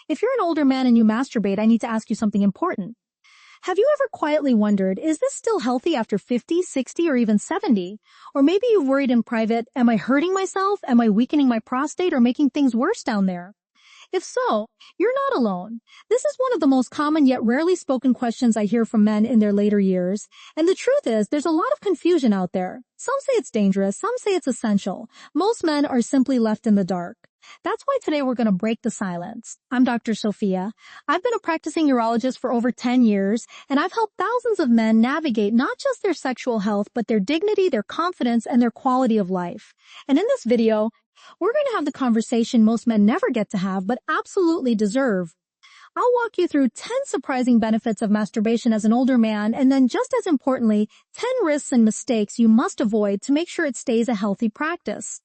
If you're an older man and you masturbate, I need to ask you something important. Have you ever quietly wondered, is this still healthy after 50, 60, or even 70? Or maybe you've worried in private, am I hurting myself? Am I weakening my prostate or making things worse down there? If so, you're not alone. This is one of the most common yet rarely spoken questions I hear from men in their later years. And the truth is, there's a lot of confusion out there. Some say it's dangerous, some say it's essential. Most men are simply left in the dark. That's why today we're going to break the silence. I'm Dr. Sophia. I've been a practicing urologist for over 10 years, and I've helped thousands of men navigate not just their sexual health, but their dignity, their confidence, and their quality of life. And in this video, we're going to have the conversation most men never get to have, but absolutely deserve. I'll walk you through 10 surprising benefits of masturbation as an older man, and then just as importantly, 10 risks and mistakes you must avoid to make sure it stays a healthy practice.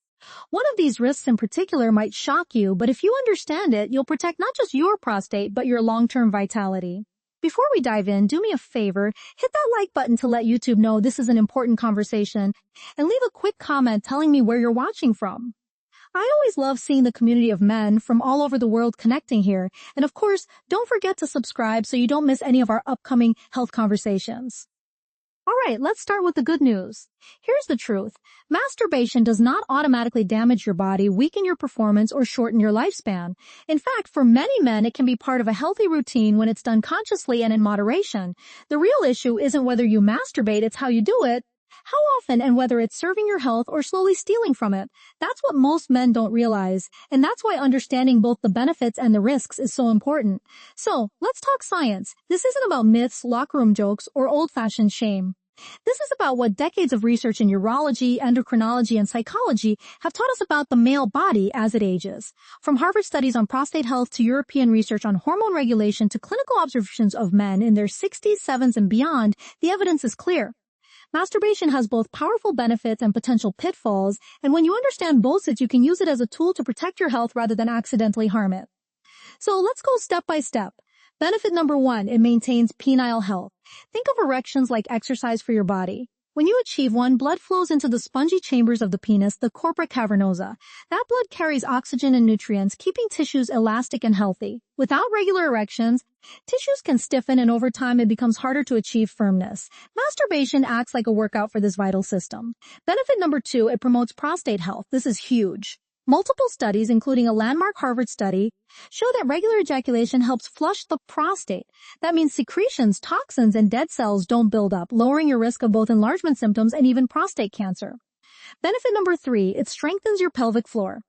One of these risks in particular might shock you, but if you understand it, you'll protect not just your prostate, but your long-term vitality. Before we dive in, do me a favor, hit that like button to let YouTube know this is an important conversation, and leave a quick comment telling me where you're watching from. I always love seeing the community of men from all over the world connecting here, and of course, don't forget to subscribe so you don't miss any of our upcoming health conversations. Alright, let's start with the good news. Here's the truth. Masturbation does not automatically damage your body, weaken your performance, or shorten your lifespan. In fact, for many men, it can be part of a healthy routine when it's done consciously and in moderation. The real issue isn't whether you masturbate, it's how you do it, how often, and whether it's serving your health or slowly stealing from it. That's what most men don't realize, and that's why understanding both the benefits and the risks is so important. So, let's talk science. This isn't about myths, locker room jokes, or old-fashioned shame. This is about what decades of research in urology, endocrinology, and psychology have taught us about the male body as it ages. From Harvard studies on prostate health to European research on hormone regulation to clinical observations of men in their 60s, 70s, and beyond, the evidence is clear. Masturbation has both powerful benefits and potential pitfalls, and when you understand both sides, you can use it as a tool to protect your health rather than accidentally harm it. So let's go step by step. Benefit number 1, it maintains penile health. Think of erections like exercise for your body. When you achieve one, blood flows into the spongy chambers of the penis, the corpora cavernosa. That blood carries oxygen and nutrients, keeping tissues elastic and healthy. Without regular erections, tissues can stiffen and over time it becomes harder to achieve firmness. Masturbation acts like a workout for this vital system. Benefit number 2, it promotes prostate health. This is huge. Multiple studies, including a landmark Harvard study, show that regular ejaculation helps flush the prostate. That means secretions, toxins, and dead cells don't build up, lowering your risk of both enlargement symptoms and even prostate cancer. Benefit number 3, it strengthens your pelvic floor.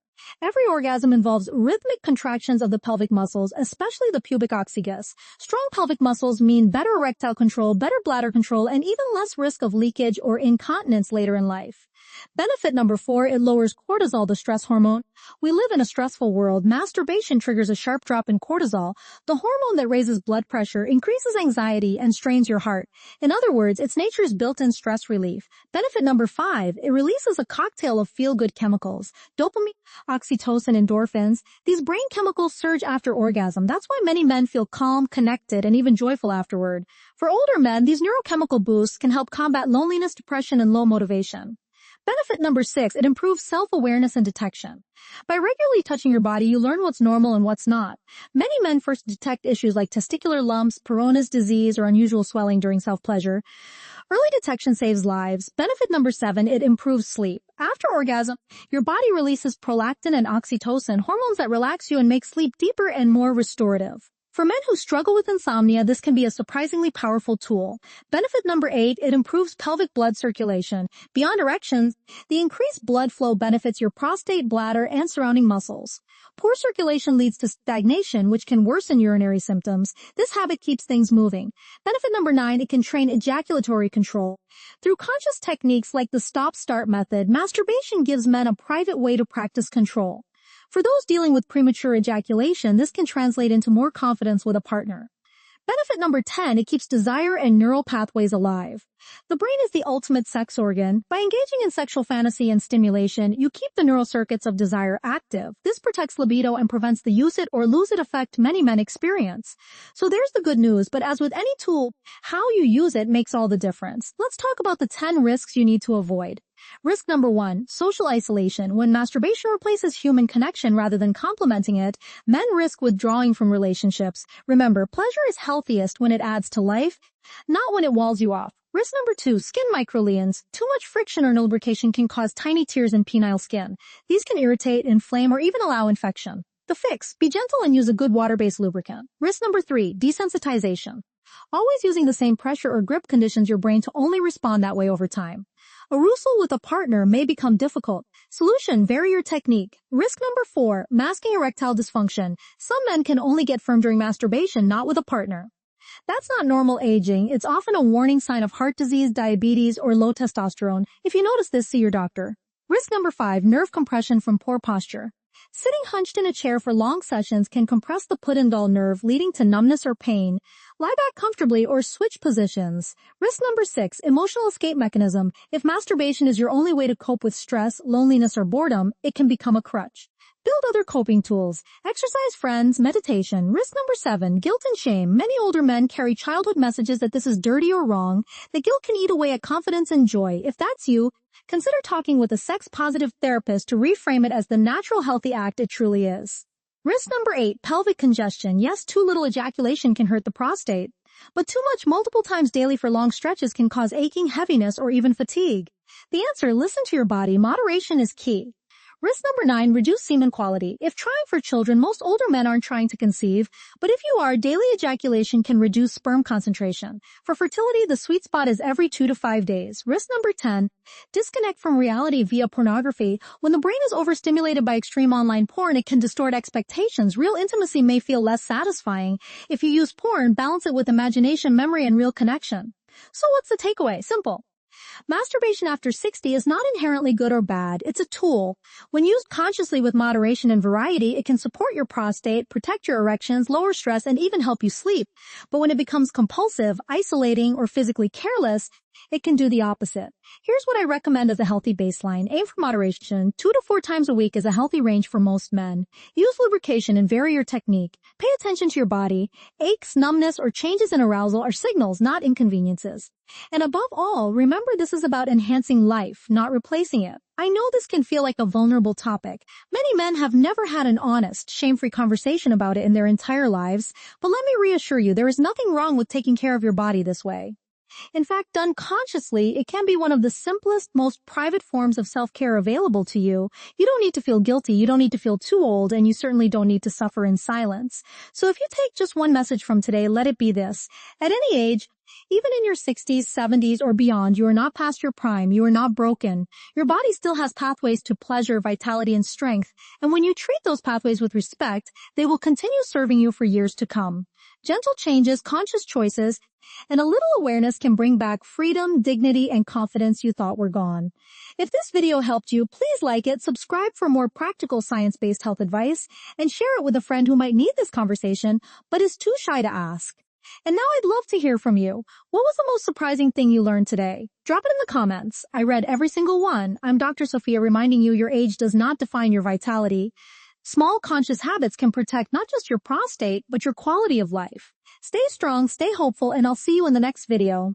Every orgasm involves rhythmic contractions of the pelvic muscles, especially the pubic oxygus. Strong pelvic muscles mean better erectile control, better bladder control, and even less risk of leakage or incontinence later in life. Benefit number 4, it lowers cortisol, the stress hormone. We live in a stressful world. Masturbation triggers a sharp drop in cortisol, the hormone that raises blood pressure, increases anxiety, and strains your heart. In other words, it's nature's built-in stress relief. Benefit number 5, it releases a cocktail of feel-good chemicals. Dopamine, oxytocin, endorphins. These brain chemicals surge after orgasm. That's why many men feel calm, connected, and even joyful afterward. For older men, these neurochemical boosts can help combat loneliness, depression, and low motivation. Benefit number 6, it improves self-awareness and detection. By regularly touching your body, you learn what's normal and what's not. Many men first detect issues like testicular lumps, Peyronie's disease, or unusual swelling during self-pleasure. Early detection saves lives. Benefit number 7, it improves sleep. After orgasm, your body releases prolactin and oxytocin, hormones that relax you and make sleep deeper and more restorative. For men who struggle with insomnia, this can be a surprisingly powerful tool. Benefit number 8, it improves pelvic blood circulation. Beyond erections, the increased blood flow benefits your prostate, bladder, and surrounding muscles. Poor circulation leads to stagnation, which can worsen urinary symptoms. This habit keeps things moving. Benefit number 9, it can train ejaculatory control. Through conscious techniques like the stop-start method, masturbation gives men a private way to practice control. For those dealing with premature ejaculation, this can translate into more confidence with a partner. Benefit number 10, it keeps desire and neural pathways alive. The brain is the ultimate sex organ. By engaging in sexual fantasy and stimulation, you keep the neural circuits of desire active. This protects libido and prevents the use it or lose it effect many men experience. So there's the good news, but as with any tool, how you use it makes all the difference. Let's talk about the 10 risks you need to avoid. Risk number 1, social isolation. When masturbation replaces human connection rather than complementing it, men risk withdrawing from relationships. Remember, pleasure is healthiest when it adds to life, not when it walls you off. Risk number 2, skin microlesions. Too much friction or no lubrication can cause tiny tears in penile skin. These can irritate, inflame, or even allow infection. The fix: be gentle and use a good water-based lubricant. Risk number 3, desensitization. Always using the same pressure or grip conditions your brain to only respond that way over time. Arousal with a partner may become difficult. Solution: vary your technique. Risk number 4, masking erectile dysfunction. Some men can only get firm during masturbation, not with a partner. That's not normal aging. It's often a warning sign of heart disease, diabetes, or low testosterone. If you notice this, see your doctor. Risk number 5, nerve compression from poor posture. Sitting hunched in a chair for long sessions can compress the pudendal nerve, leading to numbness or pain. Lie back comfortably or switch positions. Risk number 6, emotional escape mechanism. If masturbation is your only way to cope with stress, loneliness, or boredom, it can become a crutch. Build other coping tools. Exercise, friends, meditation. Risk number 7, guilt and shame. Many older men carry childhood messages that this is dirty or wrong. The guilt can eat away at confidence and joy. If that's you, consider talking with a sex-positive therapist to reframe it as the natural, healthy act it truly is. Risk number 8, pelvic congestion. Yes, too little ejaculation can hurt the prostate, but too much multiple times daily for long stretches can cause aching, heaviness, or even fatigue. The answer: listen to your body. Moderation is key. Risk number 9, reduce semen quality. If trying for children, most older men aren't trying to conceive, but if you are, daily ejaculation can reduce sperm concentration. For fertility, the sweet spot is every 2 to 5 days. Risk number 10, disconnect from reality via pornography. When the brain is overstimulated by extreme online porn, it can distort expectations. Real intimacy may feel less satisfying. If you use porn, balance it with imagination, memory, and real connection. So what's the takeaway? Simple. Masturbation after 60 is not inherently good or bad. It's a tool. When used consciously with moderation and variety, it can support your prostate, protect your erections, lower stress, and even help you sleep. But when it becomes compulsive, isolating, or physically careless, it can do the opposite. Here's what I recommend as a healthy baseline. Aim for moderation. 2 to 4 times a week is a healthy range for most men. Use lubrication and vary your technique. Pay attention to your body. Aches, numbness, or changes in arousal are signals, not inconveniences. And above all, remember this is about enhancing life, not replacing it. I know this can feel like a vulnerable topic. Many men have never had an honest, shame-free conversation about it in their entire lives, but let me reassure you, there is nothing wrong with taking care of your body this way. In fact, done consciously, it can be one of the simplest, most private forms of self-care available to you. You don't need to feel guilty, you don't need to feel too old, and you certainly don't need to suffer in silence. So if you take just one message from today, let it be this. At any age, even in your 60s, 70s, or beyond, you are not past your prime. You are not broken. Your body still has pathways to pleasure, vitality, and strength. And when you treat those pathways with respect, they will continue serving you for years to come. Gentle changes, conscious choices, and a little awareness can bring back freedom, dignity, and confidence you thought were gone. If this video helped you, please like it, subscribe for more practical science-based health advice, and share it with a friend who might need this conversation but is too shy to ask. And now I'd love to hear from you. What was the most surprising thing you learned today? Drop it in the comments. I read every single one. I'm Dr. Sophia, reminding you your age does not define your vitality. Small conscious habits can protect not just your prostate, but your quality of life. Stay strong, stay hopeful, and I'll see you in the next video.